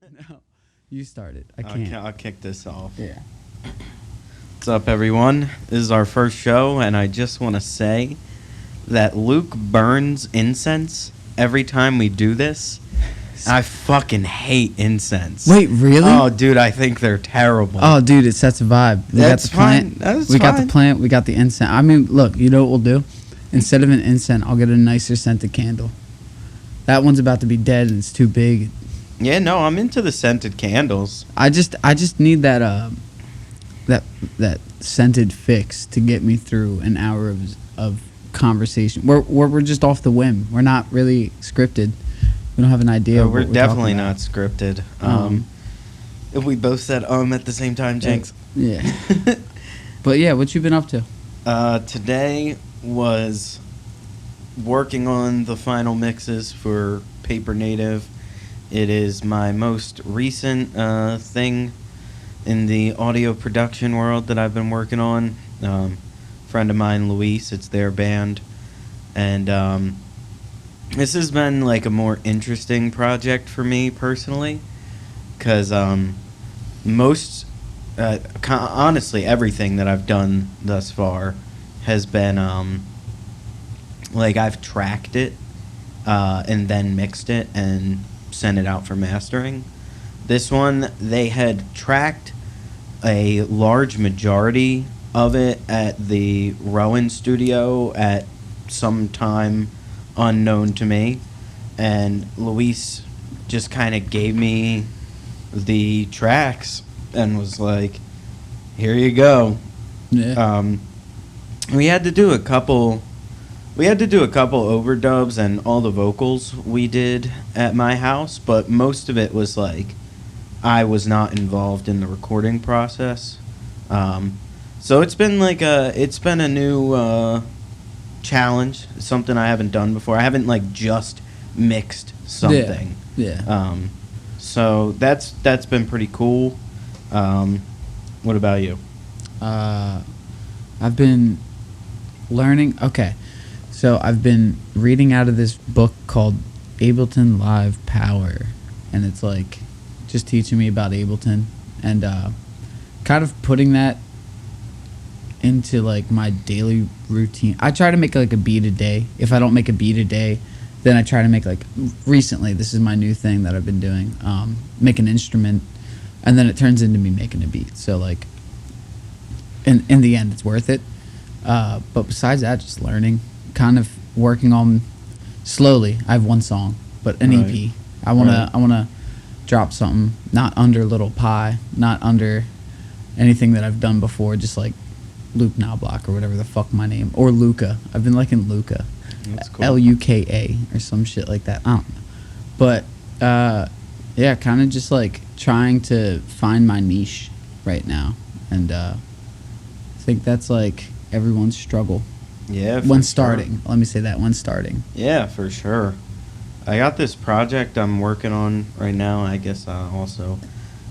No, you started. I can't. I'll kick this off. Yeah. What's up, everyone? This is our first show, and I just want to say that Luke burns incense every time we do this. I fucking hate incense. Wait, really? Oh, dude, I think they're terrible. Oh, dude, it sets a vibe. We That's got the plant. fine. That's we got fine. the plant. We got the incense. I mean, look, you know what we'll do? Instead of an incense, I'll get a nicer scented candle. That one's about to be dead and it's too big. Yeah, no, I'm into the scented candles. I just need that that scented fix to get me through an hour of conversation. We're just off the whim. We're not really scripted. We don't have an idea. We're what definitely talking not scripted. If we both said at the same time, Jinx. Yeah. But yeah, what you been up to? Today was working on the final mixes for Paper Native. It is my most recent thing in the audio production world that I've been working on. Friend of mine, Luis, it's their band. And this has been like a more interesting project for me personally. Because honestly, everything that I've done thus far has been like I've tracked it and then mixed it and sent it out for mastering. This one, they had tracked a large majority of it at the Rowan studio at some time unknown to me, and Luis just kind of gave me the tracks and was like, here you go. Yeah. We had to do a couple overdubs, and all the vocals we did at my house, but most of it was like I was not involved in the recording process. So it's been a new challenge, something I haven't done before. I haven't like just mixed something. Yeah. So that's been pretty cool. What about you? I've been learning. Okay. So I've been reading out of this book called Ableton Live Power, and it's like just teaching me about Ableton and kind of putting that into like my daily routine. I try to make like a beat a day. If I don't make a beat a day, then I try to make like recently. This is my new thing that I've been doing. Make an instrument, and then it turns into me making a beat. So like, in the end, it's worth it. But besides that, just learning, kind of working on slowly. I have one song, but an EP. I wanna drop something not under Little Pie, not under anything that I've done before. Just like Luke Knobloch or whatever the fuck my name, or Luca. I've been liking Luca. That's cool. Luka or some shit like that. I don't know. But yeah, kind of just like trying to find my niche right now, and I think that's like everyone's struggle. Yeah, when starting. Let me say that, when starting. Yeah, for sure. I got this project I'm working on right now. I guess I'll also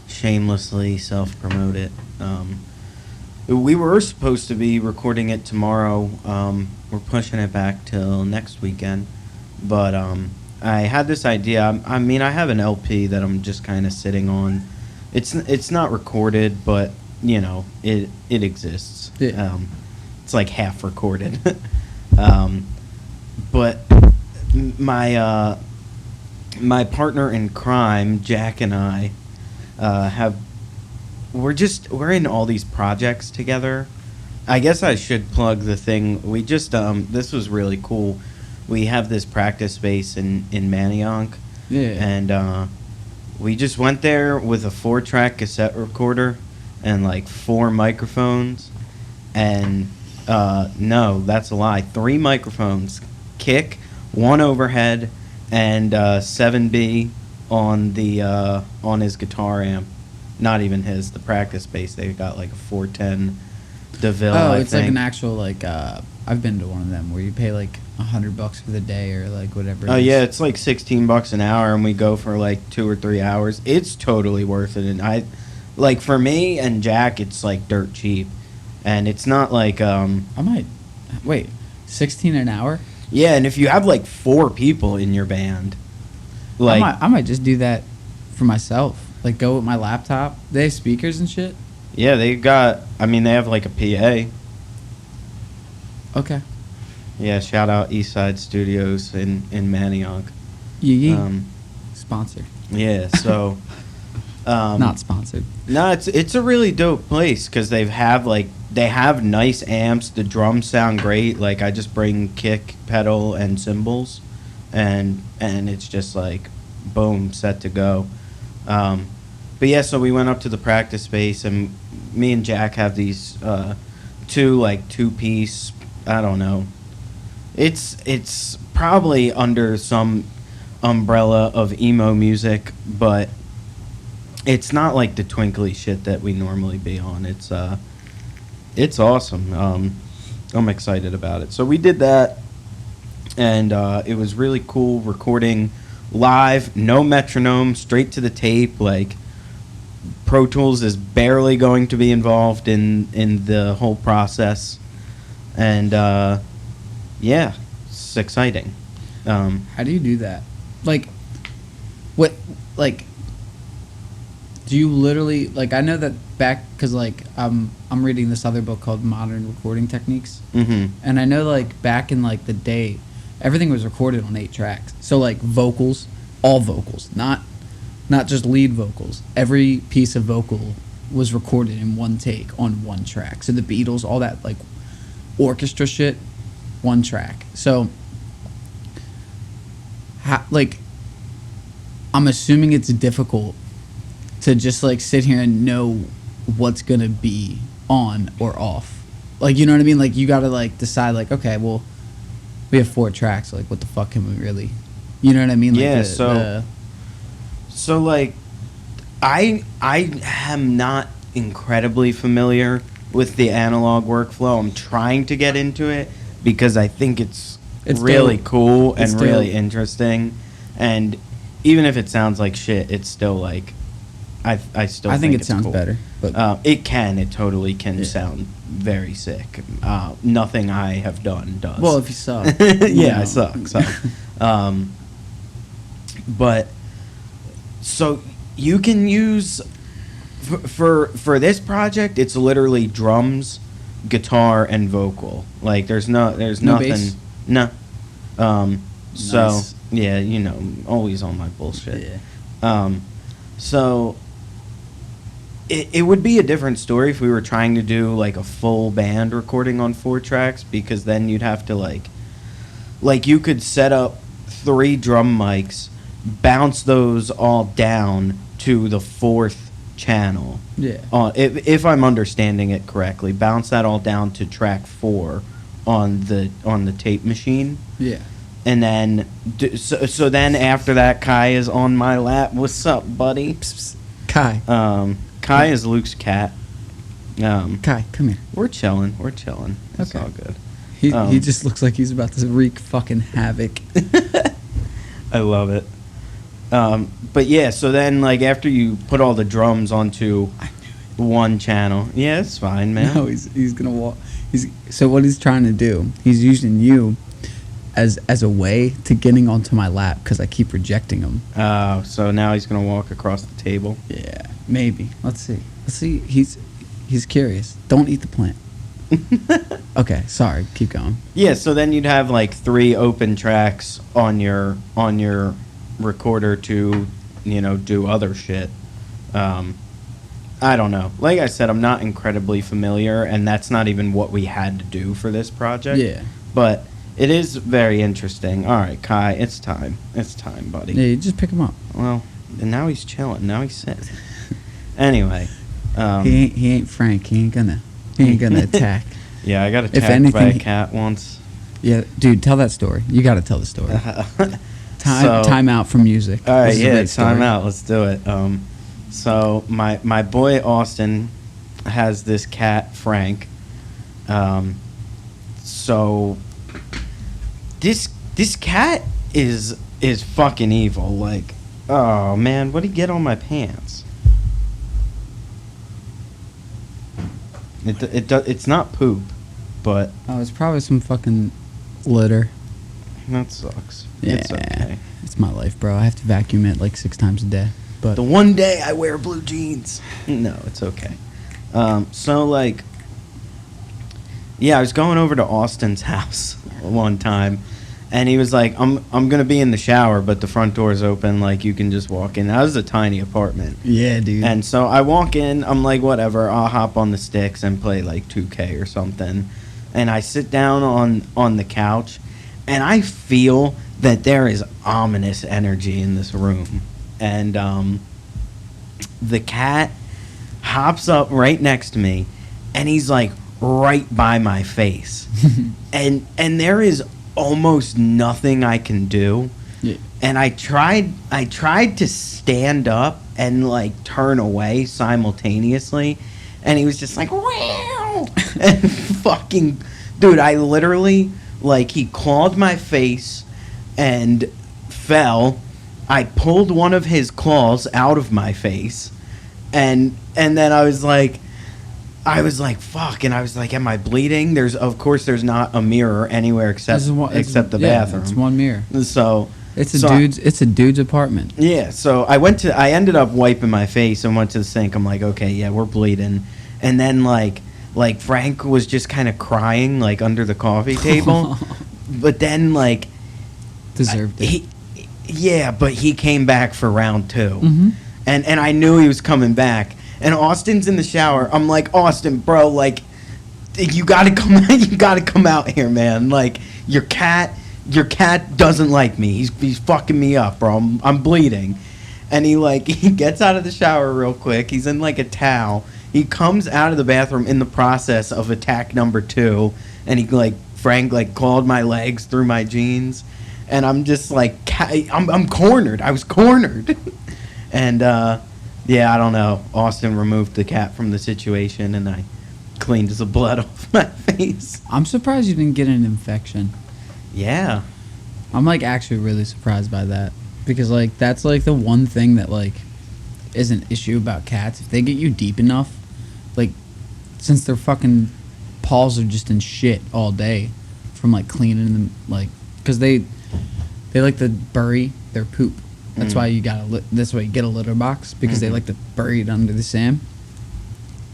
shamelessly self-promote it. We were supposed to be recording it tomorrow. We're pushing it back till next weekend. But I had this idea. I mean, I have an LP that I'm just kind of sitting on. It's not recorded, but, you know, it exists. Yeah. It's like half recorded. But my partner in crime, Jack, and I we're in all these projects together. I guess I should plug the thing. We just this was really cool. We have this practice space in Manayunk. Yeah. And we just went there with a 4-track cassette recorder and like 4 microphones. And no, that's a lie. 3 microphones, kick, 1 overhead, and 7B on the on his guitar amp. Not even his, the practice bass. They got like a 410 DeVille. Oh, I it's think. like an actual like. I've been to one of them where you pay like $100 for the day or like whatever. Oh yeah, it's like $16 an hour, and we go for like 2 or 3 hours. It's totally worth it, and I, like for me and Jack, it's like dirt cheap, and it's not like I might wait, 16 an hour. Yeah, and if you have like 4 people in your band, like I might just do that for myself. Like, go with my laptop. They have speakers and shit. Yeah, they have like a PA. Okay. Yeah, shout out Eastside Studios in Manayunk. Yee. Sponsored. Yeah, so Not sponsored. no, it's a really dope place because they have nice amps. The drums sound great. Like, I just bring kick, pedal, and cymbals, and it's just like boom, set to go. But yeah, so we went up to the practice space, and me and Jack have these two-piece. I don't know. It's probably under some umbrella of emo music, but it's not like the twinkly shit that we normally be on. It's awesome. I'm excited about it. So we did that, and it was really cool recording live, no metronome, straight to the tape. Like, Pro Tools is barely going to be involved in the whole process, and yeah, it's exciting. How do you do that? Like, what? Like, do you literally like? I know that back because like I'm reading this other book called Modern Recording Techniques, and I know like back in like the day, everything was recorded on 8 tracks. So like vocals, all vocals, not just lead vocals. Every piece of vocal was recorded in one take on 1 track. So the Beatles, all that like orchestra shit, 1 track. So, like, I'm assuming it's difficult to just like sit here and know what's gonna be on or off. Like, you know what I mean? Like, you gotta like decide like, okay, well, we have 4 tracks. Like, what the fuck can we really? You know what I mean? Like, yeah. So like, I am not incredibly familiar with the analog workflow. I'm trying to get into it because I think it's really dope. cool and It's really dope. interesting. And even if it sounds like shit, it's still like I still I think it it's sounds cool. better. But It totally can sound very sick. Nothing I have done does. well, if you suck, Yeah, I suck. But so you can use for this project, it's literally drums, guitar, and vocal. Like, there's nothing. bass? No. So Nice. yeah, always on my bullshit. Yeah. So it would be a different story if we were trying to do like a full band recording on 4 tracks, because then you'd have to like you could set up 3 drum mics, bounce those all down to the 4th channel. Yeah. If I'm understanding it correctly, bounce that all down to track 4 on the tape machine. Yeah. And then, so then after that, Kai is on my lap. What's up, buddy? Psst, psst. Kai. Kai is Luke's cat. Kai, come here. We're chilling. It's Okay. all good. He just looks like he's about to wreak fucking havoc. I love it. But yeah, so then like after you put all the drums onto I knew 1 channel, yeah, it's fine, man. No, he's gonna walk. So what he's trying to do, he's using you as a way to getting onto my lap because I keep rejecting him. So now he's gonna walk across the table. Yeah, maybe. Let's see. He's curious. Don't eat the plant. Okay, sorry. Keep going. Yeah, so then you'd have like 3 open tracks on your recorder to, do other shit. I don't know. Like I said, I'm not incredibly familiar, and that's not even what we had to do for this project. Yeah. But it is very interesting. All right, Kai, it's time. It's time, buddy. Yeah, you just pick him up. Well, and now he's chilling. Now he's sitting. Anyway. He ain't Frank. He ain't gonna attack. Yeah, I got If attacked by anything, a cat once. Yeah, dude, tell that story. You got to tell the story. Time out for music. All right, This is a yeah, great story. time out. Let's do it. So my boy Austin has this cat Frank. So this cat is fucking evil. Like, oh man, what'd he get on my pants? It's not poop, but Oh, it's probably some fucking litter. that sucks. Yeah, It's okay. it's my life, bro. I have to vacuum it like 6 times a day. But the one day I wear blue jeans. No, it's okay. So like, yeah, I was going over to Austin's house one time, and he was like, I'm gonna be in the shower, but the front door's open, like you can just walk in. That was a tiny apartment. yeah, dude. And so I walk in, I'm like, whatever, I'll hop on the sticks and play like 2K or something. And I sit down on the couch, and I feel that there is ominous energy in this room. And the cat hops up right next to me, and he's like right by my face. and there is almost nothing I can do. Yeah. And I tried to stand up and like turn away simultaneously, and he was just like, wow. And fucking dude, I literally, like, he clawed my face and fell. I pulled one of his claws out of my face, and then I was like, fuck, and I was like, am I bleeding? Of course there's not a mirror anywhere except the bathroom. It's one mirror. So it's a dude's apartment. Yeah, so I ended up wiping my face and went to the sink. I'm like, okay, yeah, we're bleeding. And then like Frank was just kind of crying like under the coffee table. But then like deserved it. But he came back for round 2. Mm-hmm. And I knew he was coming back. And Austin's in the shower. I'm like, Austin, bro, like, you gotta come out here, man. Like, your cat doesn't like me. He's fucking me up, bro. I'm bleeding. And he gets out of the shower real quick. He's in like a towel. He comes out of the bathroom in the process of attack number 2, and Frank clawed my legs through my jeans, and I'm just like, I'm cornered. I was cornered. And yeah, I don't know. Austin removed the cat from the situation, and I cleaned the blood off my face. I'm surprised you didn't get an infection. Yeah. I'm like actually really surprised by that, because like that's like the one thing that like is an issue about cats. If they get you deep enough, like, since their fucking paws are just in shit all day from like cleaning them, like, because they like to bury their poop. That's why you gotta. That's why you get a litter box, because they like to bury it under the sand.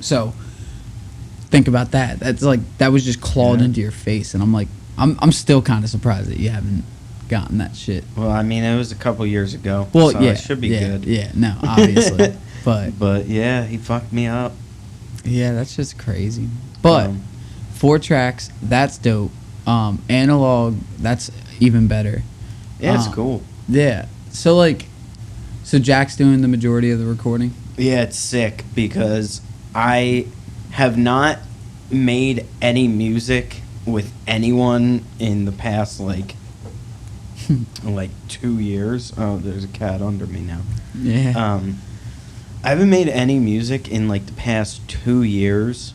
So think about that. That's like, that was just clawed into your face, and I'm like, I'm still kind of surprised that you haven't gotten that shit. Well, I mean, it was a couple years ago. Well, so yeah, it should be good. Yeah, no, obviously, but yeah, he fucked me up. Yeah, that's just crazy. But 4 tracks, that's dope. Analog, that's even better. Yeah, it's cool. Yeah. So Jack's doing the majority of the recording? Yeah, it's sick because I have not made any music with anyone in the past like 2 years. Oh, there's a cat under me now. Yeah. I haven't made any music in like the past 2 years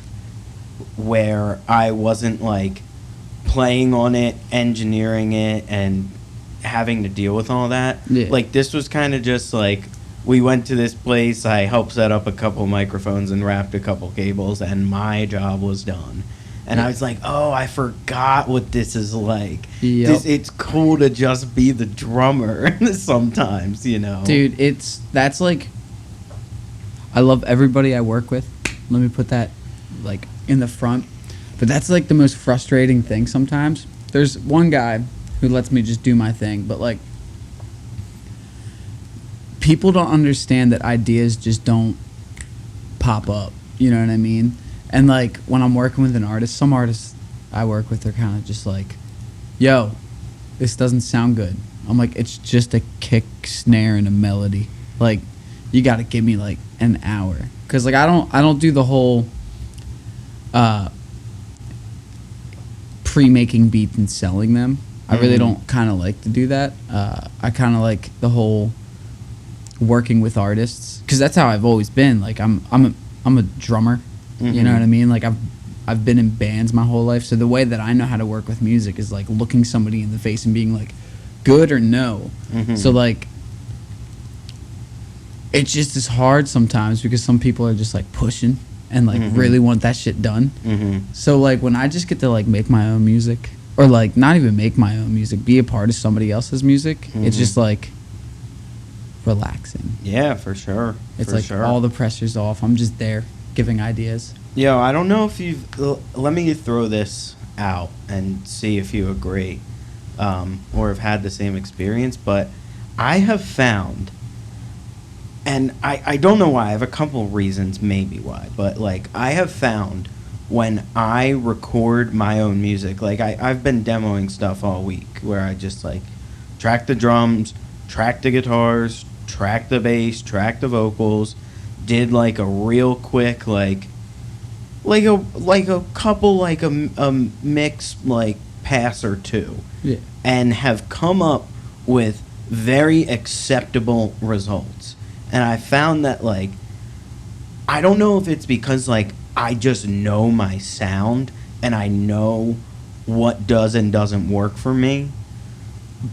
where I wasn't like playing on it, engineering it, and having to deal with all that. Yeah. Like, this was kind of just like, we went to this place, I helped set up a couple microphones and wrapped a couple cables, and my job was done. And I was like, oh, I forgot what this is like. Yep. It's cool to just be the drummer sometimes, you know? Dude, that's like, I love everybody I work with. Let me put that like in the front. But that's like the most frustrating thing sometimes. There's one guy who lets me just do my thing, but like, people don't understand that ideas just don't pop up, you know what I mean? And like, when I'm working with an artist, some artists I work with are kind of just like, yo, this doesn't sound good. I'm like, it's just a kick, snare, and a melody. Like, you gotta give me like an hour, because like I don't do the whole pre-making beats and selling them. I really don't kind of like to do that. I kind of like the whole working with artists, because that's how I've always been. Like, I'm a drummer. You know what I mean? Like, I've been in bands my whole life, so the way that I know how to work with music is like looking somebody in the face and being like, good or no. So like, it's just as hard sometimes because some people are just like pushing and like really want that shit done. So like, when I just get to like make my own music, or like not even make my own music, be a part of somebody else's music, it's just like, relaxing. Yeah, for sure. It's for like sure. all the pressure's off. I'm just there giving ideas. Yo, I don't know if you've. Let me throw this out and see if you agree, or have had the same experience. But I have found, and I don't know why. I have a couple reasons, maybe why. But like, I have found when I record my own music, like I've been demoing stuff all week, where I just like track the drums, track the guitars, track the bass, track the vocals, did like a real quick like a couple like a mix like pass or two, Yeah. and have come up with very acceptable results. And I found that like I don't know if it's because like I just know my sound and I know what does and doesn't work for me,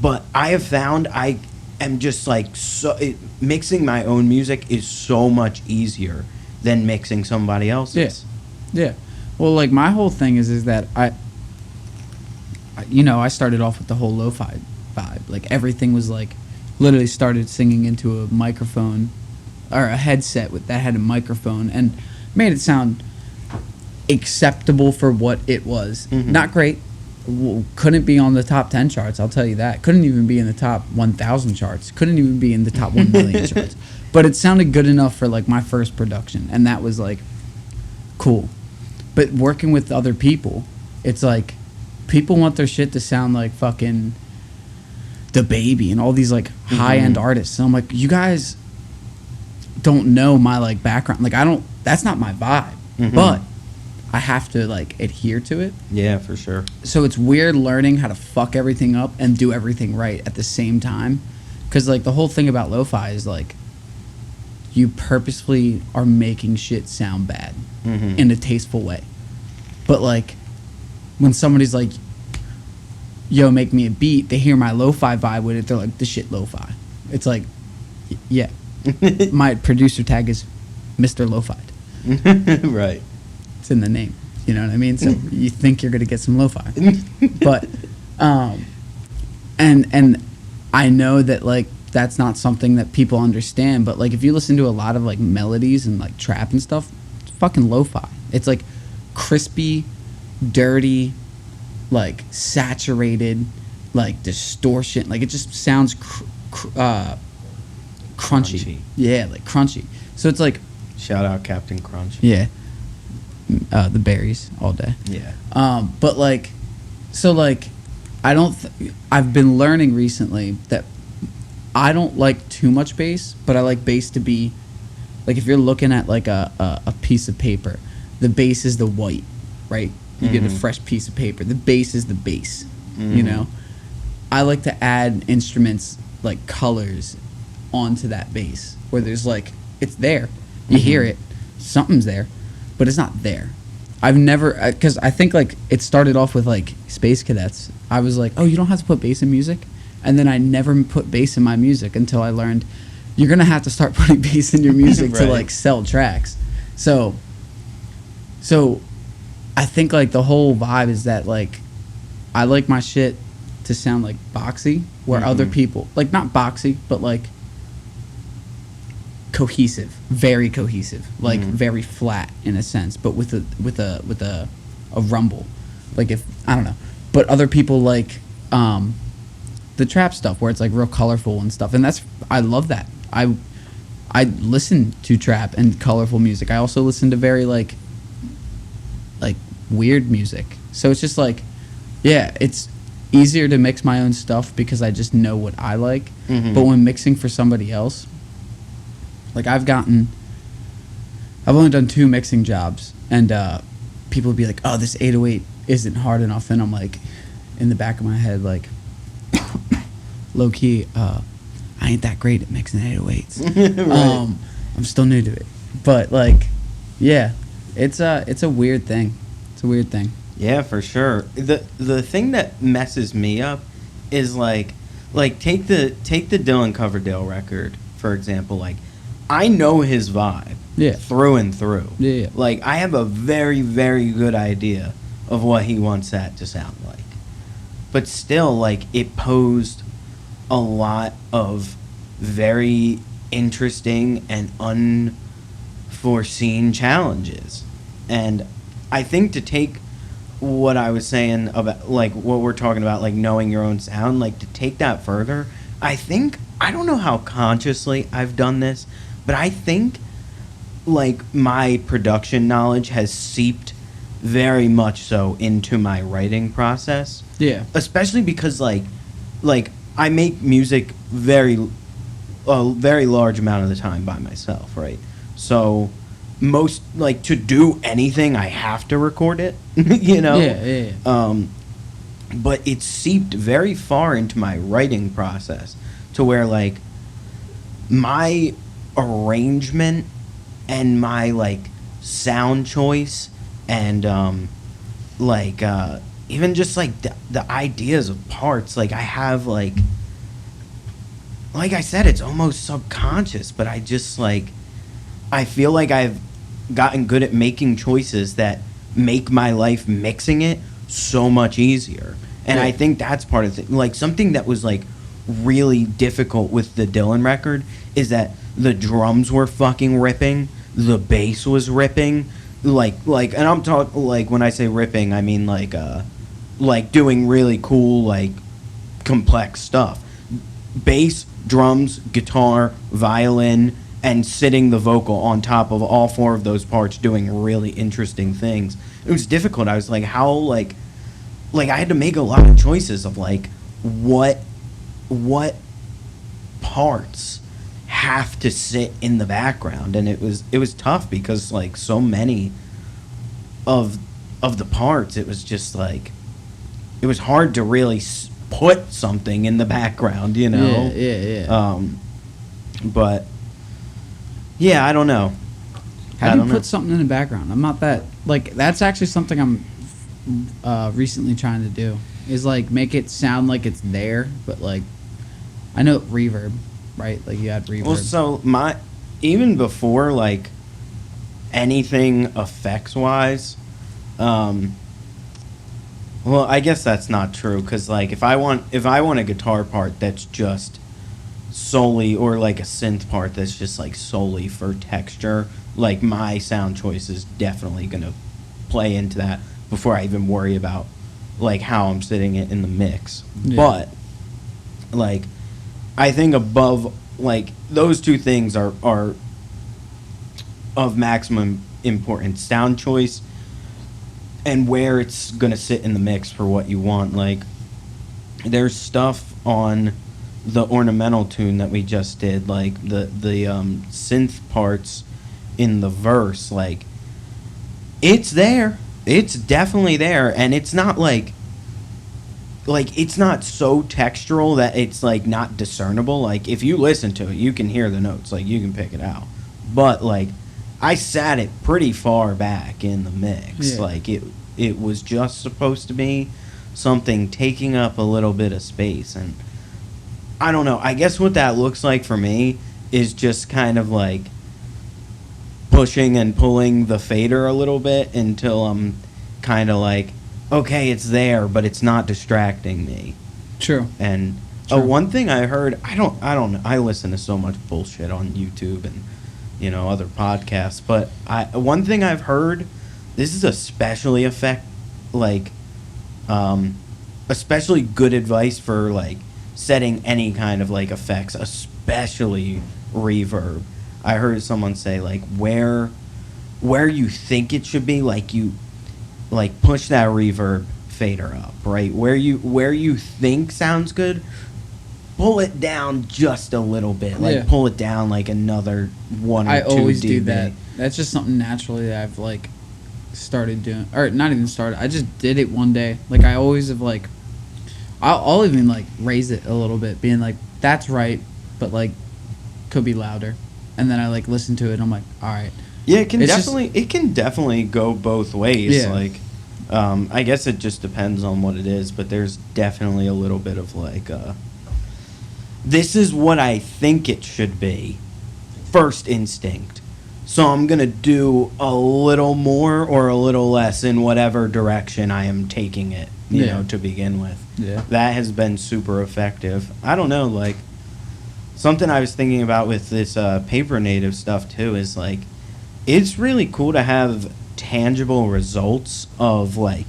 but I have found I am just like mixing my own music is so much easier than mixing somebody else's. Yeah. Well, like my whole thing is that I started off with the whole lo-fi vibe. Like everything was like literally started singing into a microphone or a headset that had a microphone and made it sound acceptable for what it was. Mhm. Not great. Couldn't be on the top 10 charts, I'll tell you that. Couldn't even be in the top 1,000 charts. Couldn't even be in the top 1 million charts. But it sounded good enough for like my first production, and that was like cool. But working with other people, it's like people want their shit to sound like fucking The Baby and all these like high-end artists. And I'm like, you guys don't know my like background. Like that's not my vibe. But I have to like adhere to it. Yeah, for sure. So it's weird learning how to fuck everything up and do everything right at the same time. Because like the whole thing about lo-fi is like you purposefully are making shit sound bad in a tasteful way. But like when somebody's like, yo, make me a beat, they hear my lo-fi vibe with it, they're like, this shit lo-fi. It's like, yeah. My producer tag is Mr. Lo-Fi'd. Right. It's in the name. You know what I mean? So you think you're gonna get some lo-fi. But and I know that like that's not something that people understand, but like if you listen to a lot of like melodies and like trap and stuff, it's fucking lo-fi. It's like crispy, dirty, like saturated, like distortion. Like it just sounds crunchy. Yeah, like crunchy. So it's like Shout out Captain Crunch. yeah, the berries all day. Yeah. But like, so like, I've been learning recently that I don't like too much bass, but I like bass to be, like if you're looking at like a piece of paper, the bass is the white, right? You get a fresh piece of paper. The bass is the bass, you know? I like to add instruments like colors onto that bass where there's like, it's there. You hear it. Something's there, but it's not there. I've never, because I think like it started off with like Space Cadets. I was like, oh, you don't have to put bass in music? And then I never put bass in my music until I learned you're going to have to start putting bass in your music Right. to like sell tracks. So I think like the whole vibe is that like I like my shit to sound like boxy, where other people, like not boxy, but like cohesive, very cohesive, like very flat in a sense, but with a rumble. Like if I don't know, but other people like the trap stuff where it's like real colorful and stuff, and I love that. I listen to trap and colorful music. I also listen to very like weird music. So it's just like, yeah, it's easier to mix my own stuff because I just know what I like. But when mixing for somebody else, like I've only done 2 mixing jobs, and people would be like, oh, this 808 isn't hard enough, and I'm like, in the back of my head, like, low key, I ain't that great at mixing 808s. Right. I'm still new to it, but like, yeah, it's a weird thing. It's a weird thing. Yeah, for sure. The thing that messes me up is like take the Dylan Coverdale record, for example. Like, I know his vibe through and through. Yeah. Like, I have a very, very good idea of what he wants that to sound like. But still, like, it posed a lot of very interesting and unforeseen challenges. And I think to take what I was saying about, like, what we're talking about, like, knowing your own sound, like, to take that further, I don't know how consciously I've done this, but I think, like, my production knowledge has seeped very much so into my writing process. Yeah. Especially because, like I make music a very large amount of the time by myself, right? So most, like, to do anything I have to record it, you know? Yeah. But it's seeped very far into my writing process to where, like, my arrangement and my, like, sound choice and even just, like, the ideas of parts, like, I have, like I said, it's almost subconscious, but I just, like, I feel like I've gotten good at making choices that make my life mixing it so much easier. And I think that's part of it. Like, something that was, like, really difficult with the Dylan record is that the drums were fucking ripping, the bass was ripping, and I'm talking, like, when I say ripping, I mean, like doing really cool, like, complex stuff. Bass, drums, guitar, violin, and sitting the vocal on top of all four of those parts doing really interesting things. It was difficult. I was like, how, like I had to make a lot of choices of, like, what parts have to sit in the background, and it was tough because, like, so many of the parts, it was just, like, it was hard to really put something in the background, you know? Yeah. But yeah, I don't know. How do you put something in the background? I'm not that, like, that's actually something I'm recently trying to do, is, like, make it sound like it's there, but, like, I know reverb, right? Like, you add reverb. Well, so even before, like, anything effects wise, well, I guess that's not true, because, like, if I want a guitar part that's just solely, or, like, a synth part that's just, like, solely for texture, like, my sound choice is definitely gonna play into that before I even worry about, like, how I'm sitting it in the mix. Yeah. But, like, I think above, like, those two things are of maximum importance: sound choice and where it's gonna sit in the mix for what you want. Like, there's stuff on the ornamental tune that we just did, like the synth parts in the verse, like, it's there. It's definitely there, and it's not like it's not so textural that it's, like, not discernible. Like, if you listen to it, you can hear the notes, like, you can pick it out. But, like, I sat it pretty far back in the mix. Yeah. Like, it was just supposed to be something taking up a little bit of space, and I don't know. I guess what that looks like for me is just kind of, like, pushing and pulling the fader a little bit until I'm kind of like, okay, it's there, but it's not distracting me. True. And one thing I heard, I don't know. I listen to so much bullshit on YouTube and, you know, other podcasts, but one thing I've heard, this is especially especially good advice for, like, setting any kind of, like, effects, especially reverb. I heard someone say, like, where you think it should be, like, you, like, push that reverb fader up, right? Where you think sounds good, pull it down just a little bit. Like, pull it down, like, another 1 or 2 dB. I always do that. That's just something naturally that I've, like, started doing. Or not even started. I just did it one day. Like, I always have, like, I'll even, like, raise it a little bit, being like, that's right, but, like, could be louder. And then I, like, listen to it, and I'm like, all right. Yeah, it can definitely go both ways. Yeah. Like, I guess it just depends on what it is, but there's definitely a little bit of, like, this is what I think it should be, first instinct. So I'm going to do a little more or a little less in whatever direction I am taking it, you know, to begin with. Yeah. That has been super effective. I don't know, like, something I was thinking about with this paper native stuff too is like, it's really cool to have tangible results of like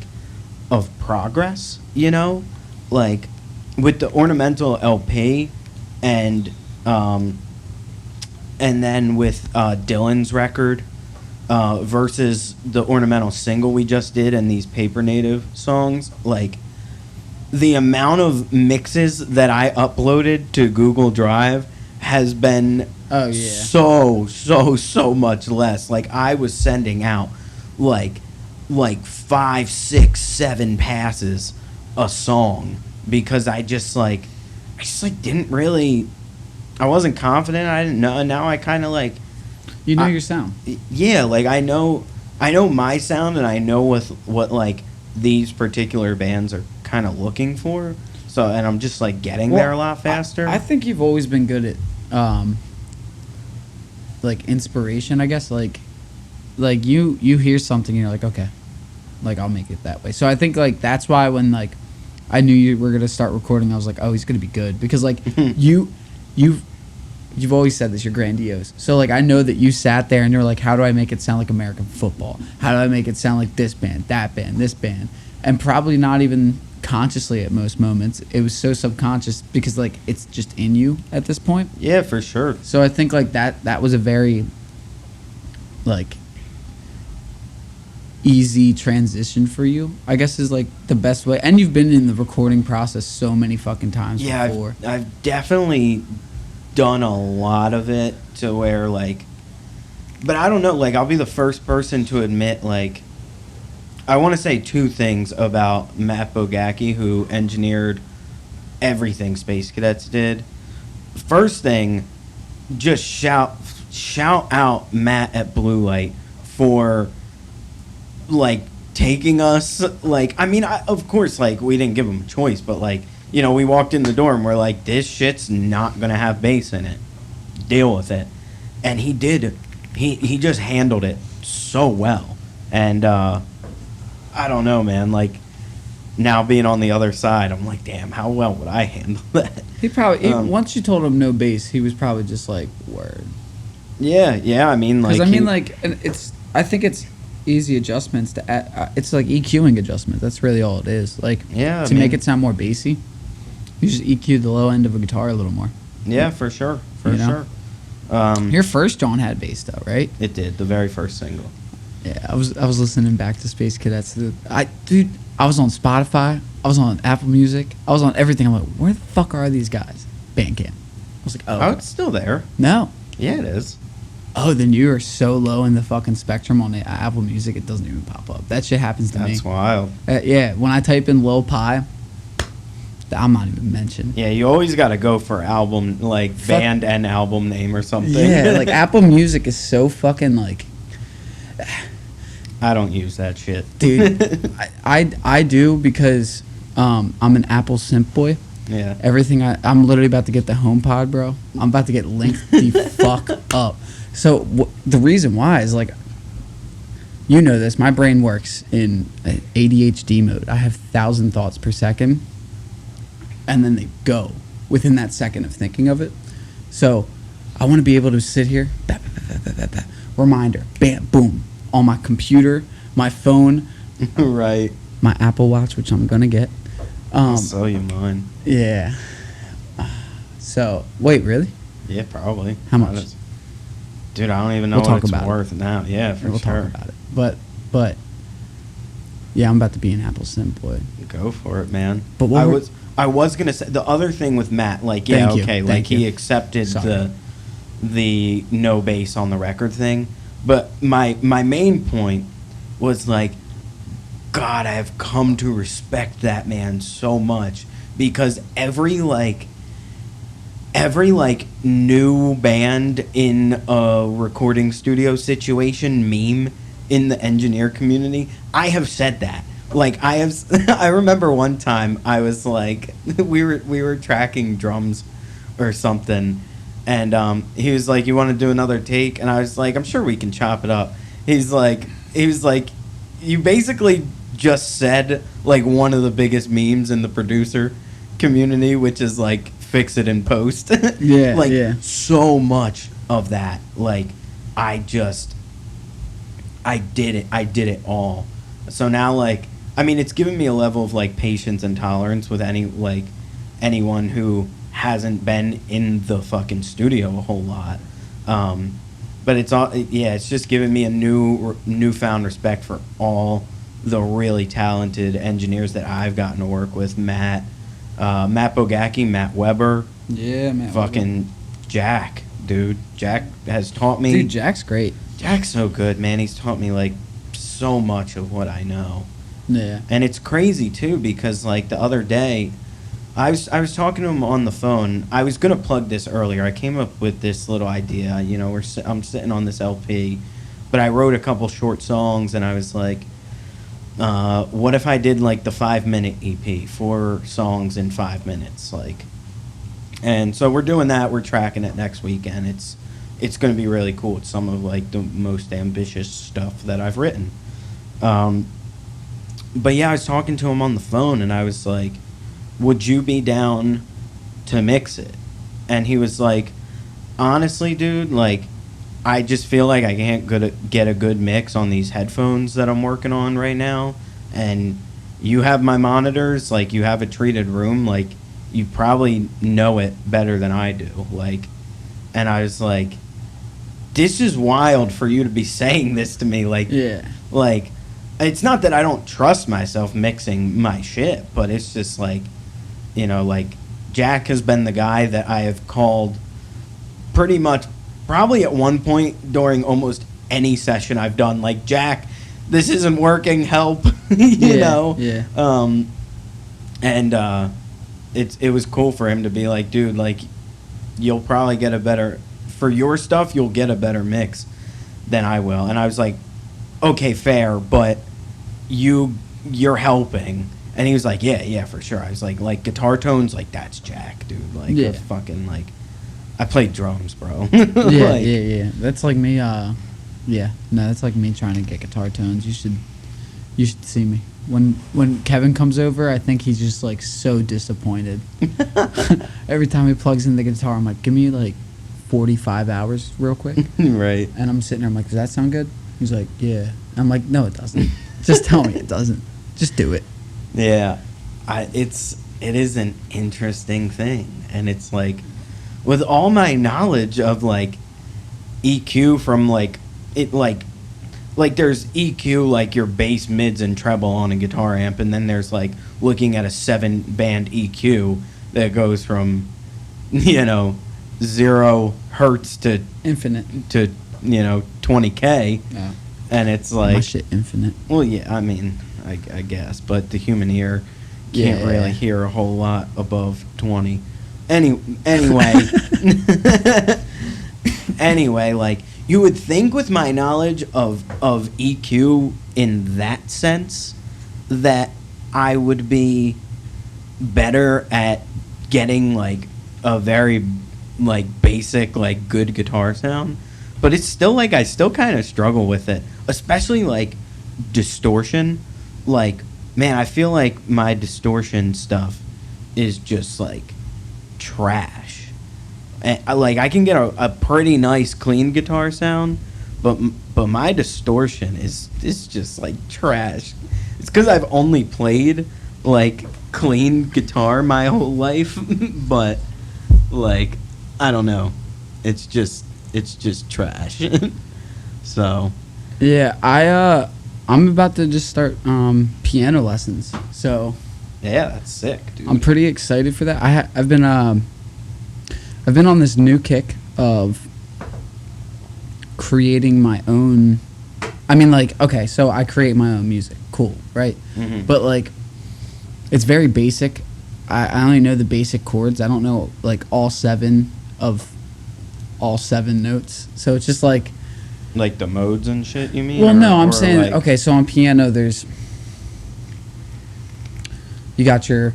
of progress, you know, like with the ornamental LP and then with Dylan's record versus the ornamental single we just did and these paper native songs, like the amount of mixes that I uploaded to Google Drive has been so much less. Like I was sending out like 5, 6, 7 passes a song because I just didn't really, I wasn't confident. I didn't know. Now I kind of like, you know your sound. Yeah, like I know my sound, and I know what like these particular bands are kind of looking for. So, and I'm just like getting there a lot faster. I think you've always been good at like inspiration, I guess. Like you hear something and you're like, okay, like I'll make it that way. So I think like that's why when like I knew you were gonna start recording, I was like, oh, he's gonna be good because like you've always said this, you're grandiose. So like I know that you sat there and you're like, how do I make it sound like American football? How do I make it sound like this band, that band, this band? And probably not even consciously at most moments. It was so subconscious because like it's just in you at this point. Yeah, for sure. So I think like that was a very like easy transition for you, I guess, is like the best way. And you've been in the recording process so many fucking times before. I've definitely done a lot of it to where like, but I don't know, like I'll be the first person to admit like I want to say two things about Matt Bogacki, who engineered everything Space Cadets did. First thing, just shout out Matt at Blue Light for like taking us, like, I mean, of course, like we didn't give him a choice, but like, you know, we walked in the door and we're like, this shit's not gonna have bass in it, deal with it. And he did. He just handled it so well. And I don't know, man, like now being on the other side, I'm like, damn, how well would I handle that? He probably once you told him no bass, he was probably just like, word. Yeah, I mean, like, I think it's easy adjustments to add. It's like EQing adjustment. That's really all it is. Like, to make it sound more bassy, you just EQ the low end of a guitar a little more. Yeah, for sure, sure. Your first John had bass though, right? It did, the very first single. Yeah, I was listening back to Space Cadets. I was on Spotify. I was on Apple Music. I was on everything. I'm like, where the fuck are these guys? Bandcamp. I was like, oh, it's still there. No. Yeah, it is. Oh, then you are so low in the fucking spectrum on the Apple Music, it doesn't even pop up. That shit happens to me. That's wild. Yeah, when I type in Lil Pi, I'm not even mentioned. Yeah, you always got to go for album, like band and album name or something. Yeah, like Apple Music is so fucking like. I don't use that shit, dude. I do because I'm an Apple simp boy. Yeah. Everything I'm literally about to get the HomePod, bro. I'm about to get linked the fuck up. So the reason why is like, you know this, my brain works in ADHD mode. I have 1,000 thoughts per second, and then they go within that second of thinking of it. So I want to be able to sit here, reminder, bam, boom, on my computer, my phone, right, my Apple Watch, which I'm gonna get. I'll sell you mine. Yeah. So wait, really? Yeah, probably. How much? Dude, I don't even know what it's worth now. Yeah, for sure. We'll talk about it. But yeah, I'm about to be an Apple simp boy. Go for it, man. But I was gonna say the other thing with Matt, like, yeah, okay, like he accepted the no bass on the record thing, but my main point was like, God, I have come to respect that man so much because every new band in a recording studio situation meme in the engineer community, I have said that. Like, I remember one time I was like, we were tracking drums or something, and he was like, you want to do another take? And I was like, I'm sure we can chop it up. He was like, you basically just said like one of the biggest memes in the producer community, which is like fix it in post. Yeah, like yeah. so much of that. Like I did it all. So now like I mean it's given me a level of like patience and tolerance with anyone who hasn't been in the fucking studio a whole lot. But it's just given me a newfound respect for all the really talented engineers that I've gotten to work with. Matt Bogacki, Matt Weber, Yeah, man. fucking Jack, dude. Jack has taught me. Dude, Jack's great. Jack's so good, man. He's taught me like so much of what I know. Yeah. And it's crazy too because like the other day, I was talking to him on the phone. I was gonna plug this earlier. I came up with this little idea. You know, I'm sitting on this LP, but I wrote a couple short songs, and I was like, what if I did like the 5-minute EP, 4 songs in 5 minutes, like. And so we're doing that. We're tracking it next weekend. It's gonna be really cool. It's some of like the most ambitious stuff that I've written. But yeah, I was talking to him on the phone, and I was like, would you be down to mix it? And he was like, honestly, dude, like, I just feel like I can't get a good mix on these headphones that I'm working on right now. And you have my monitors, like, you have a treated room, like, you probably know it better than I do. Like, and I was like, this is wild for you to be saying this to me. Like, Yeah. like, it's not that I don't trust myself mixing my shit, but it's just like, you know, like, Jack has been the guy that I have called pretty much, probably at one point during almost any session I've done. Like, Jack, this isn't working, help, you know? Yeah. And it was cool for him to be like, dude, like, you'll probably get a better, for your stuff, you'll get a better mix than I will. And I was like, okay, fair, but you're helping. And he was like, yeah, for sure. I was like guitar tones, like, that's Jack, dude. Like, Yeah. fucking, like, I played drums, bro. Yeah, Like, yeah. That's like me, that's like me trying to get guitar tones. You should see me. When Kevin comes over, I think he's just like so disappointed. Every time he plugs in the guitar, I'm like, give me like 45 hours real quick. Right. And I'm sitting there, I'm like, does that sound good? He's like, yeah. I'm like, no, it doesn't. Just tell me it doesn't. Just do it. Yeah. It is an interesting thing. And it's like, with all my knowledge of like EQ from like it like there's EQ like your bass, mids, and treble on a guitar amp, and then there's like looking at a 7-band EQ that goes from 0 hertz to Infinite. to 20K, Yeah. and it's My like, shit infinite. well, yeah, I mean, I guess, but the human ear can't Yeah. really hear a whole lot above 20. Anyway, anyway, like, you would think with my knowledge of EQ in that sense that I would be better at getting like a very like basic like good guitar sound, but it's still like I still kind of struggle with it, especially like distortion. Like, man, I feel like my distortion stuff is just like trash. And I can get a pretty nice clean guitar sound, but my distortion is just like trash. It's because I've only played like clean guitar my whole life, but like, I don't know, it's just trash. So Yeah, I'm about to just start piano lessons. So yeah, that's sick, dude. I'm pretty excited for that. I've been on this new kick of creating my own. I mean, like, okay, so I create my own music. Cool, right? Mhm. But like, it's very basic. I only know the basic chords. I don't know like all 7 notes. So it's just like. Like the modes and shit, you mean? Well, no, I'm or saying, like, okay, so on piano, you got your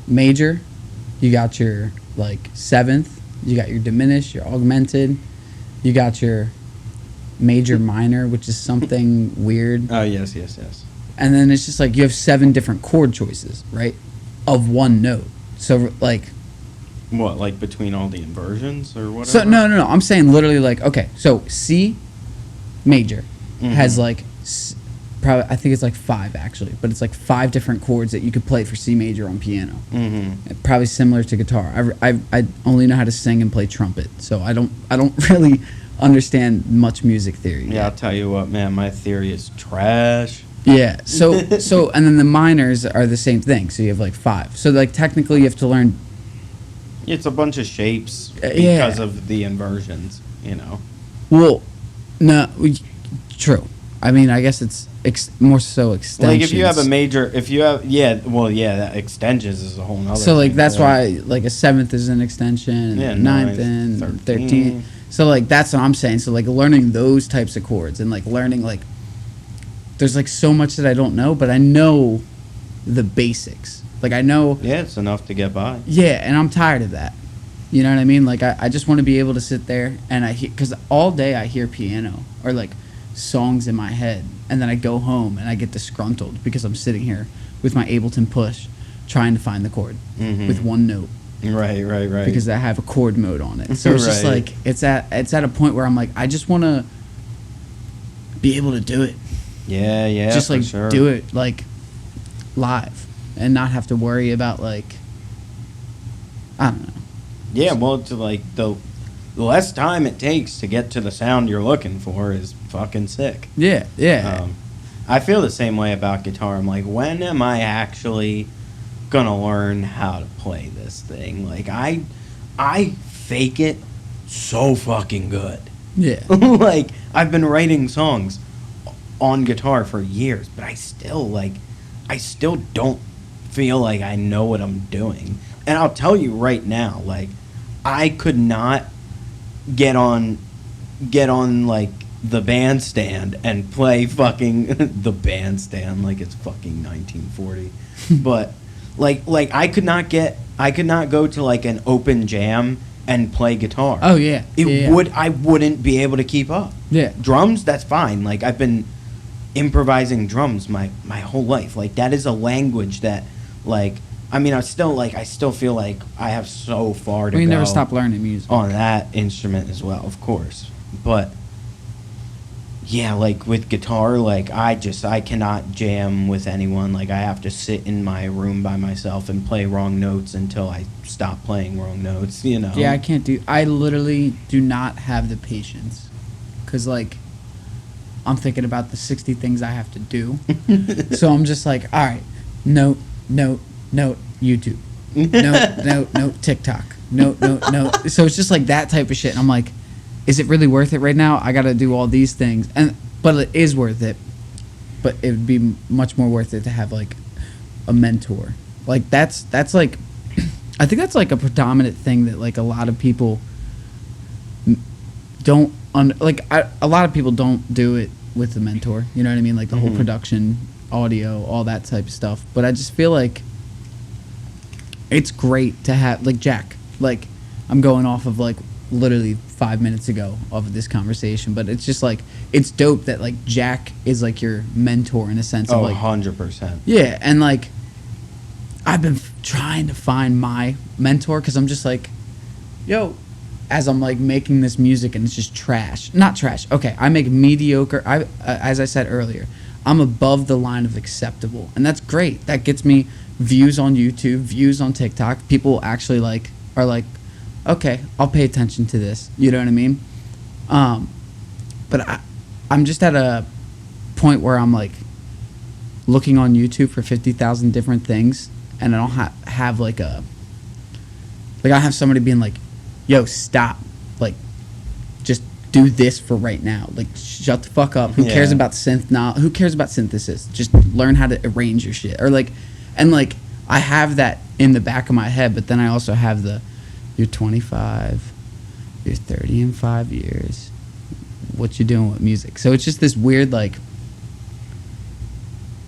major, you got your, like, 7th, you got your diminished, your augmented, you got your major minor, which is something weird, Oh, yes. and then it's just like you have 7 different chord choices, right, of one note. So, like, What, like between all the inversions or whatever? So no. I'm saying literally like, okay, so C major has like probably, I think it's like 5 actually, but it's like 5 different chords that you could play for C major on piano. Probably similar to guitar. I only know how to sing and play trumpet, so I don't really understand much music theory. Yeah, I'll tell you what, man, my theory is trash. Yeah. So and then the minors are the same thing. So you have like 5. So like technically you have to learn. It's a bunch of shapes because of the inversions, you know. Well, no, true. I mean, I guess it's more so extensions. Like if you have a major, that extensions is a whole nother. So like thing, that's why like a 7th is an extension, and 9th and 13th. So like that's what I'm saying. So like learning those types of chords and like learning like there's like so much that I don't know, but I know the basics. Like I know. Yeah, it's enough to get by. Yeah, and I'm tired of that. You know what I mean? Like I just want to be able to sit there and because all day I hear piano or like songs in my head, and then I go home and I get disgruntled because I'm sitting here with my Ableton Push trying to find the chord with one note. Right. Because I have a chord mode on it. So it's just like it's at a point where I'm like I just want to be able to do it. Yeah. Just like sure. do it like live and not have to worry about like I don't know. Yeah, well, to like the less time it takes to get to the sound you're looking for is fucking sick. Yeah. I feel the same way about guitar. I'm like, when am I actually gonna learn how to play this thing? Like, I fake it so fucking good. Yeah. Like, I've been writing songs on guitar for years, but I still don't feel like I know what I'm doing. And I'll tell you right now, like, I could not get on like the bandstand and play fucking the bandstand like it's fucking 1940. But like I could not go to like an open jam and play guitar. Oh yeah. I wouldn't be able to keep up. Yeah. Drums, that's fine. Like I've been improvising drums my whole life. Like that is a language that like I mean, I still feel like I have so far to go. We never stop learning music on that instrument as well, of course. But yeah, like with guitar, like I cannot jam with anyone. Like I have to sit in my room by myself and play wrong notes until I stop playing wrong notes. You know? Yeah, I literally do not have the patience, 'cause like I'm thinking about the 60 things I have to do. So I'm just like, all right, note, YouTube. Note, TikTok. Note. So it's just like that type of shit. And I'm like, is it really worth it right now? I got to do all these things. But it is worth it. But it would be much more worth it to have like a mentor. Like that's like, I think that's like a predominant thing that like a lot of people don't, a lot of people don't do it with a mentor. You know what I mean? Like the whole production, audio, all that type of stuff. But I just feel like it's great to have like Jack. Like I'm going off of like literally 5 minutes ago of this conversation, but it's just like it's dope that like Jack is like your mentor in a sense of like 100%. Yeah, and like I've been trying to find my mentor because I'm just like, yo, as I'm like making this music and it's just trash. Not trash. Okay, I make mediocre. As I said earlier, I'm above the line of acceptable, and that's great. That gets me views on YouTube, views on TikTok. People actually like are like, okay, I'll pay attention to this. You know what I mean? But I'm just at a point where I'm like looking on YouTube for 50,000 different things, and I don't have like a I have somebody being like, yo, stop, like just do this for right now, like shut the fuck up. Who cares about synth now? Who cares about synthesis? Just learn how to arrange your shit. Or like, and like I have that in the back of my head, but then I also have you're 25, you're 30 in 5 years, what you doing with music? So it's just this weird like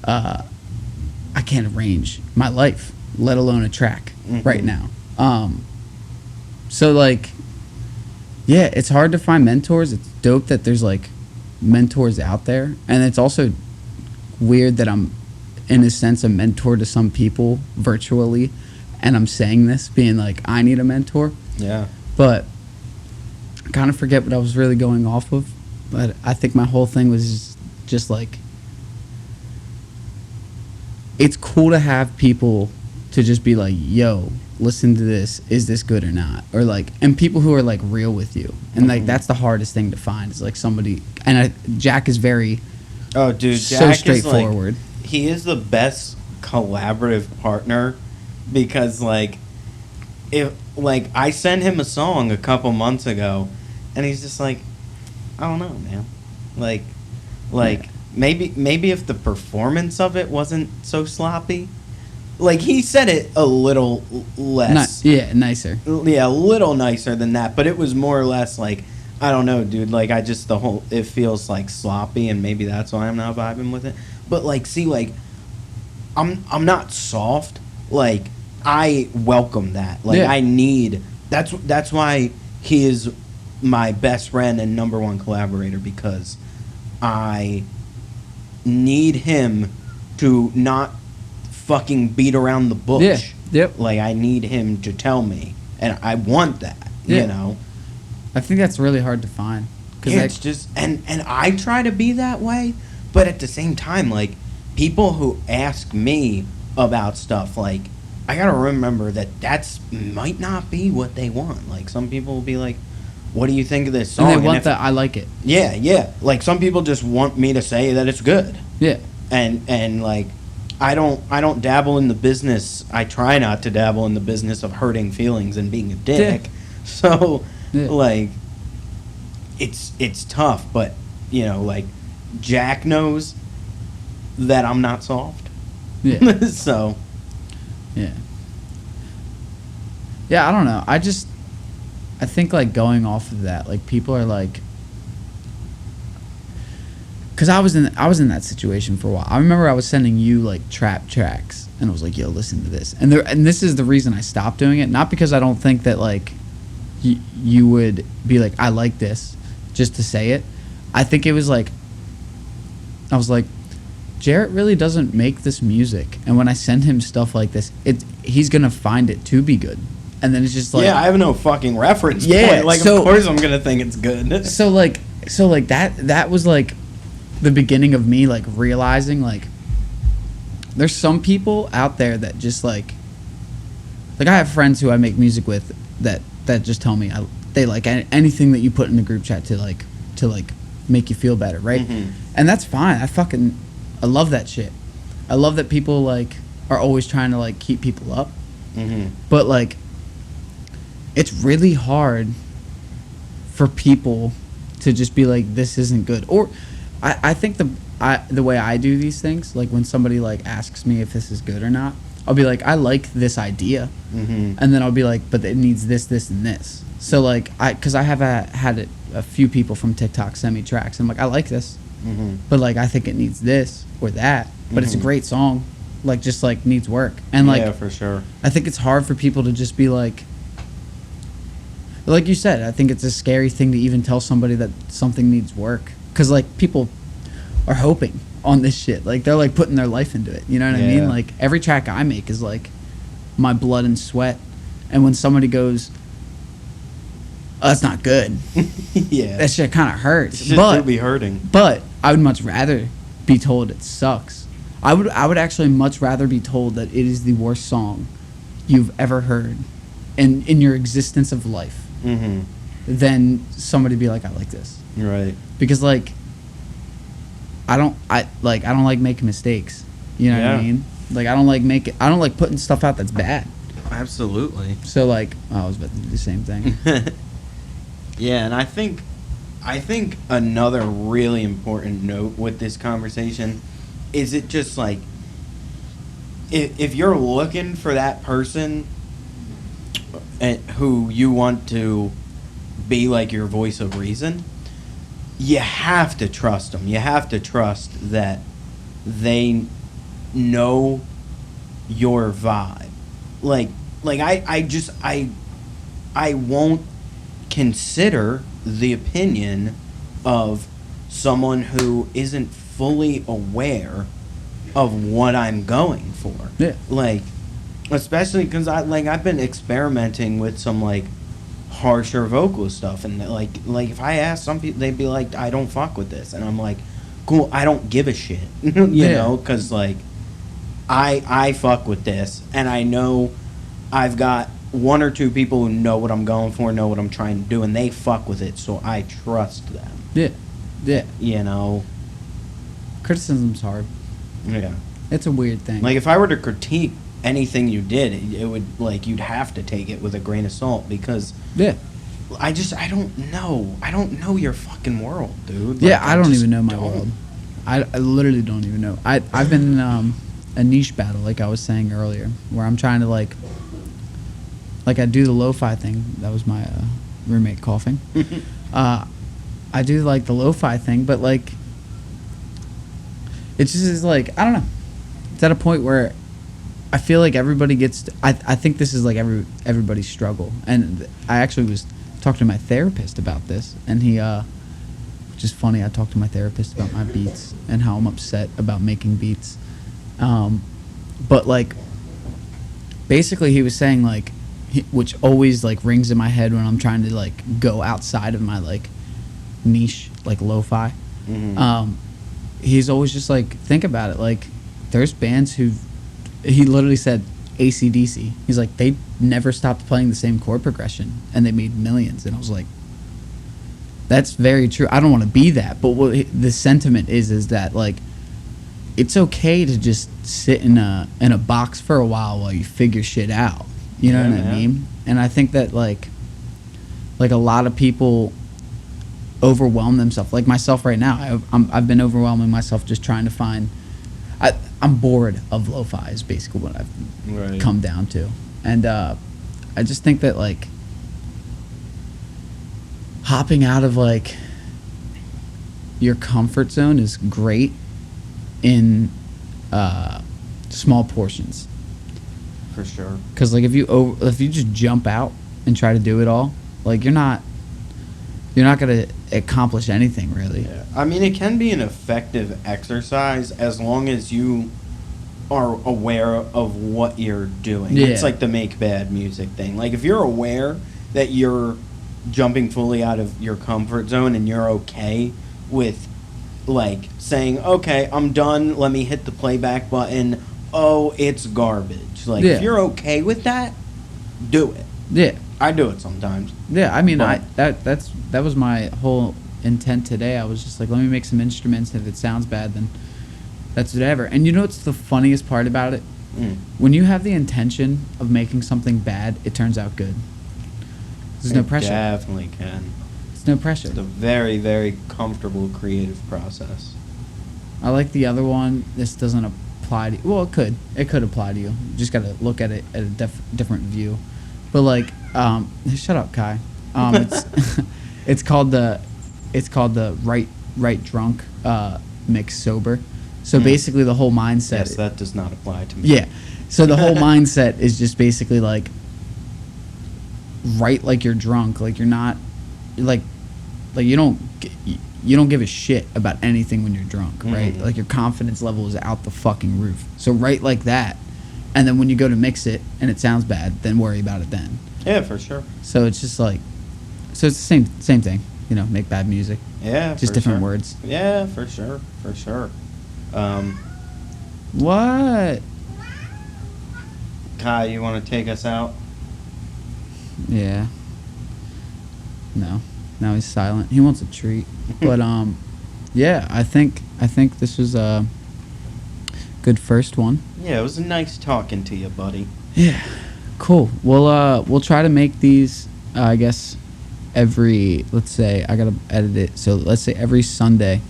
I can't arrange my life, let alone a track right now. So like, yeah, it's hard to find mentors. It's dope that there's like mentors out there, and it's also weird that I'm in a sense a mentor to some people virtually, and I'm saying this being like I need a mentor, Yeah. but I kind of forget what I was really going off of. But I think my whole thing was just like, it's cool to have people to just be like, yo, listen to this, is this good or not? Or like, and people who are like real with you, and like that's the hardest thing to find, is like somebody. And Jack is very Oh, dude, so Jack straightforward. is like, he is the best collaborative partner, because like, if like I sent him a song a couple months ago, and he's just like, I don't know, man. Like maybe if the performance of it wasn't so sloppy, like he said it a little less, Nicer. Yeah, a little nicer than that, but it was more or less like, I don't know, dude. Like it feels like sloppy, and maybe that's why I'm not vibing with it. But like, see, like, I'm not soft. Like, I welcome that. Like, Yeah. I need. That's why he is my best friend and number one collaborator, because I need him to not fucking beat around the bush. Yeah. Yep. Like, I need him to tell me, and I want that. Yeah. You know. I think that's really hard to find. Yeah, it's just, and I try to be that way, but at the same time, like, people who ask me about stuff, like, I gotta remember that might not be what they want. Like, some people will be like, what do you think of this song? And they want that I like it. Yeah. Like, some people just want me to say that it's good. Yeah. And like, I don't dabble in the business. I try not to dabble in the business of hurting feelings and being a dick. Yeah. So, Yeah. like, it's tough, but, you know, like, Jack knows that I'm not soft. Yeah. So, Yeah. Yeah, I don't know. I think, like, going off of that, like, people are like, because I was in that situation for a while. I remember I was sending you like trap tracks, and I was like, yo, listen to this. And this is the reason I stopped doing it, not because I don't think that like you would be like, I like this, just to say it. I think it was like, I was like, Jarrett really doesn't make this music, and when I send him stuff like this, he's gonna find it to be good. And then it's just like, yeah, I have no fucking reference point. Like, so, of course I'm gonna think it's good. so like that was like the beginning of me like realizing like there's some people out there that just like I have friends who I make music with that just tell me they like anything that you put in the group chat to make you feel better, right? Mm-hmm. And that's fine. I love that shit. I love that people like are always trying to like keep people up. Mm-hmm. But like, it's really hard for people to just be like, this isn't good. Or I think the way I do these things, like when somebody like asks me if this is good or not, I'll be like, I like this idea. Mm-hmm. And then I'll be like, but it needs this, this, and this. So like, because I have had a few people from TikTok send me tracks. I'm like, I like this, Mm-hmm. but like, I think it needs this or that. But it's a Mhm. great song, like just like needs work. And like, Yeah, for sure. I think it's hard for people to just be like you said, I think it's a scary thing to even tell somebody that something needs work. Because, like, people are hoping on this shit. Like, they're, like, putting their life into it. You know what I mean? Yeah. Like, every track I make is, like, my blood and sweat. And when somebody goes, oh, that's not good, Yeah. that shit kind of hurts. Shit But do be hurting. but I would much rather be told it sucks. I would actually much rather be told that it is the worst song you've ever heard in your existence of life Mm-hmm. than somebody be like, I like this. Right. Because like I don't like making mistakes. You know what I Yeah. mean? Like I don't like putting stuff out that's bad. Absolutely. So like I was about to do the same thing. Yeah, and I think another really important note with this conversation is it just like if you're looking for that person who you want to be like your voice of reason, you have to trust them. You have to trust that they know your vibe. Like I won't consider the opinion of someone who isn't fully aware of what I'm going for. Yeah. Like, Especially because I've been experimenting with some like harsher vocal stuff, and like if I ask some people, they'd be like, I don't fuck with this, and I'm like, cool, I don't give a shit, you know, because like I fuck with this, and I know I've got one or two people who know what I'm going for, know what I'm trying to do, and they fuck with it, so I trust them. Yeah. You know, Criticism's hard. yeah. It's a weird thing. Like if I were to critique anything you did, it would like you'd have to take it with a grain of salt because I don't know your fucking world, dude. Like, I don't even know my world. I literally don't even know. I've been in a niche battle, like I was saying earlier, where I'm trying to like I do the lo-fi thing. That was my roommate coughing. I do like the lo-fi thing, but like it just is like, I don't know. It's at a point where I feel like everybody gets I think this is like everybody's struggle, and I actually was talking to my therapist about this, and he which is funny, I talked to my therapist about my beats and how I'm upset about making beats, but like basically he was saying like which always like rings in my head when I'm trying to like go outside of my like niche, like lo-fi. He's always just like, think about it, like there's bands who, he literally said AC/DC. He's like, they never stopped playing the same chord progression and they made millions. And I was like, that's very true. I don't want to be that, but what the sentiment is that like it's okay to just sit in a box for a while you figure shit out. You know what I mean? And I think that like a lot of people overwhelm themselves. Like myself right now, I've been overwhelming myself just trying to find. I'm bored of lo-fi is basically what I've come down to, and I just think that like hopping out of like your comfort zone is great in small portions. For sure. Because like if you just jump out and try to do it all, like you're not gonna accomplish anything really. Yeah. I mean, it can be an effective exercise as long as you are aware of what you're doing. Yeah. It's like the make bad music thing. Like if you're aware that you're jumping fully out of your comfort zone and you're okay with like saying, okay, I'm done, let me hit the playback button, oh, it's garbage. Like if you're okay with that, do it. Yeah. I do it sometimes. Yeah, I mean, But that was my whole intent today. I was just like, let me make some instruments. If it sounds bad, then that's whatever. And you know what's the funniest part about it? When you have the intention of making something bad, it turns out good. There's no pressure. Definitely can. There's no pressure. It's a very, very comfortable creative process. I like the other one. This doesn't apply to you. Well, it could. It could apply to you. You just got to look at it at a different view. But like, shut up, Kai. It's called the right drunk mix sober. So basically, the whole mindset. Yes, that does not apply to me. Yeah. So the whole mindset is just basically like write like you're drunk, like you're not, like you don't give a shit about anything when you're drunk, right? Like your confidence level is out the fucking roof. So write like that. And then when you go to mix it and it sounds bad, then worry about it then. Yeah, for sure. So it's just like, so it's the same thing, you know, make bad music. Yeah, just different words. Yeah, for sure. What? Kai, you want to take us out? Yeah. No. Now he's silent. He wants a treat. But yeah, I think this was a good first one. Yeah, it was nice talking to you, buddy. Yeah, cool. We'll try to make these. I guess every. Let's say I gotta edit it. So let's say every Sunday.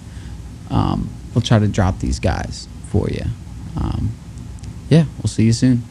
We'll try to drop these guys for you. Yeah, we'll see you soon.